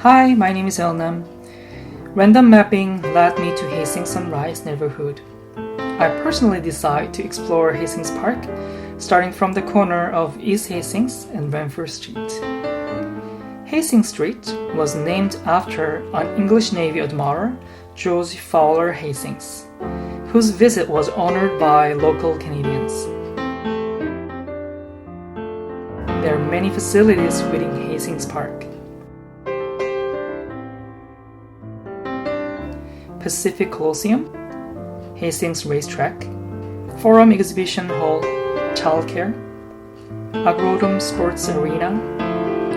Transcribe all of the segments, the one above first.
Hi, my name is Elnam. Random mapping led me to Hastings-Sunrise neighborhood. I personally decided to explore Hastings Park, starting from the corner of East Hastings and Renfrew Street. Hastings Street was named after an English Navy admiral, George Fowler Hastings, whose visit was honored by local Canadians. There are many facilities within Hastings Park. Pacific Coliseum, Hastings Racetrack, Forum Exhibition Hall, Childcare, Agrodome Sports Arena,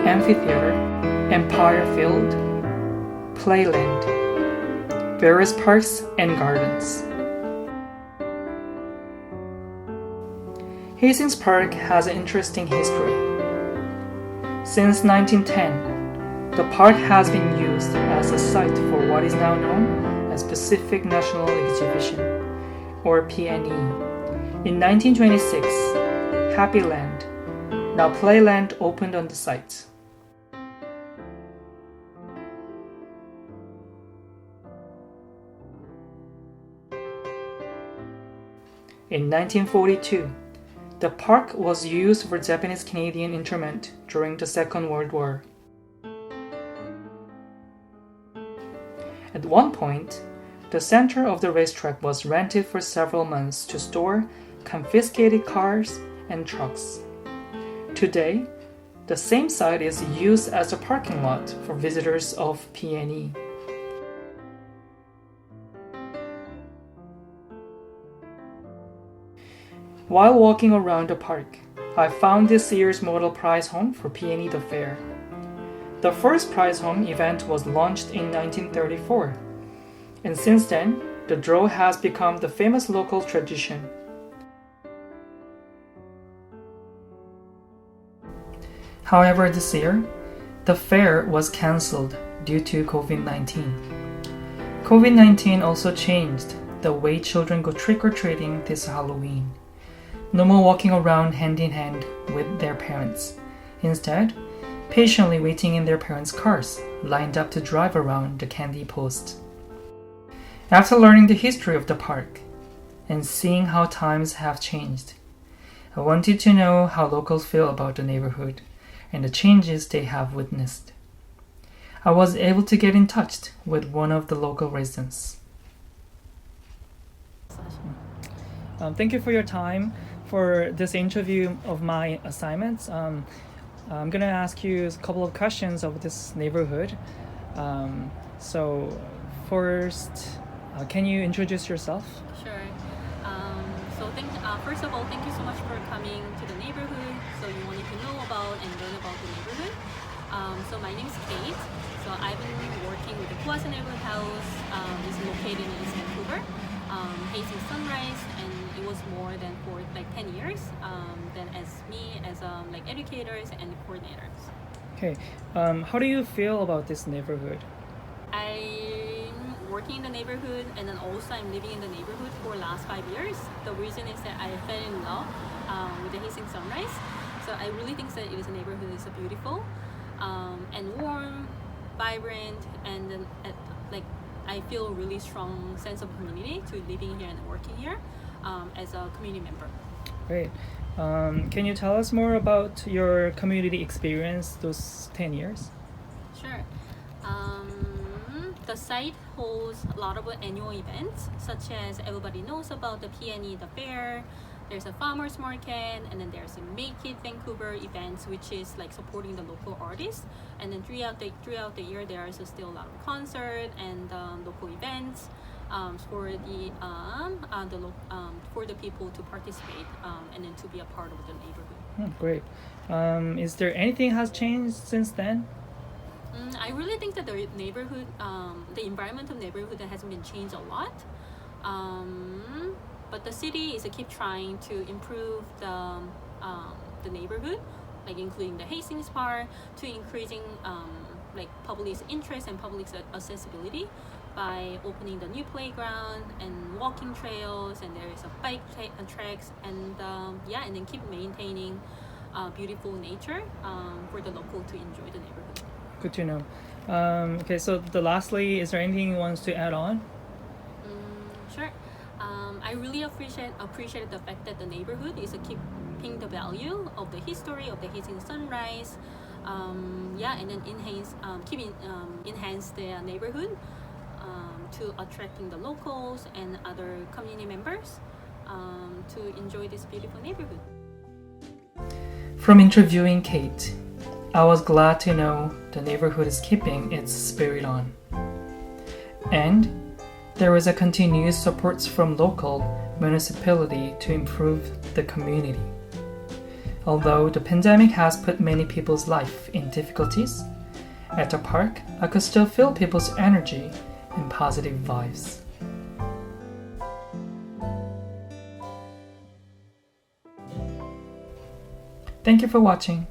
Amphitheater, Empire Field, Playland, various parks and gardens. Hastings Park has an interesting history. Since 1910, the park has been used as a site for what is now known as Pacific National Exhibition, or PNE. In 1926, Happy Land, now Playland, opened on the site. In 1942, the park was used for Japanese-Canadian internment during the Second World War. At one point, the center of the racetrack was rented for several months to store confiscated cars and trucks. Today, the same site is used as a parking lot for visitors of PNE. While walking around the park, I found this year's model prize home for PNE the Fair. The first prize home event was launched in 1934, and since then, the draw has become the famous local tradition. However, this year, the fair was cancelled due to COVID-19. COVID-19 also changed the way children go trick-or-treating this Halloween. No more walking around hand in hand with their parents. Instead, patiently waiting in their parents' cars, lined up to drive around the candy post. After learning the history of the park and seeing how times have changed, I wanted to know how locals feel about the neighborhood and the changes they have witnessed. I was able to get in touch with one of the local residents. Thank you for your time for this interview of my assignments. I'm going to ask you a couple of questions of this neighborhood. First, can you introduce yourself? Sure. First of all, thank you so much for coming to the neighborhood. So you wanted to know about and learn about the neighborhood. My name is Kate. So I've been working with the Plaza Neighborhood House. It's located in East Vancouver, Hastings-Sunrise, and it was more than for 10 years. Then as educators and coordinators. Okay. How do you feel about this neighborhood? I'm working in the neighborhood, and then also I'm living in the neighborhood for the last 5 years. The reason is that I fell in love with the Hastings-Sunrise. So I really think that it is a neighborhood that's beautiful and warm, vibrant, and then I feel a really strong sense of community to living here and working here as a community member. Great. Can you tell us more about your community experience those 10 years? Sure. The site holds a lot of annual events, such as everybody knows about the PNE, the fair. There's a farmers market, and then there's a Make It Vancouver events, which is supporting the local artists. And then throughout the year, there is still a lot of concert and local events for the people to participate and then to be a part of the neighborhood. Great. Is there anything has changed since then? I really think that the neighborhood, the environment of neighborhood hasn't been changed a lot. But the city is keep trying to improve the neighborhood, including the Hastings Park, to increasing public's interest and public's accessibility by opening the new playground and walking trails, and there is a bike tracks, and and then keep maintaining beautiful nature for the local to enjoy the neighborhood. Good to know. Okay, so lastly, is there anything you want to add on? Sure. I really appreciate the fact that the neighborhood is keeping the value of the history of the Hastings-Sunrise. And then enhance their neighborhood to attracting the locals and other community members to enjoy this beautiful neighborhood. From interviewing Kate, I was glad to know the neighborhood is keeping its spirit on. And there is a continuous support from local municipality to improve the community. Although the pandemic has put many people's life in difficulties, at the park I could still feel people's energy and positive vibes. Thank you for watching.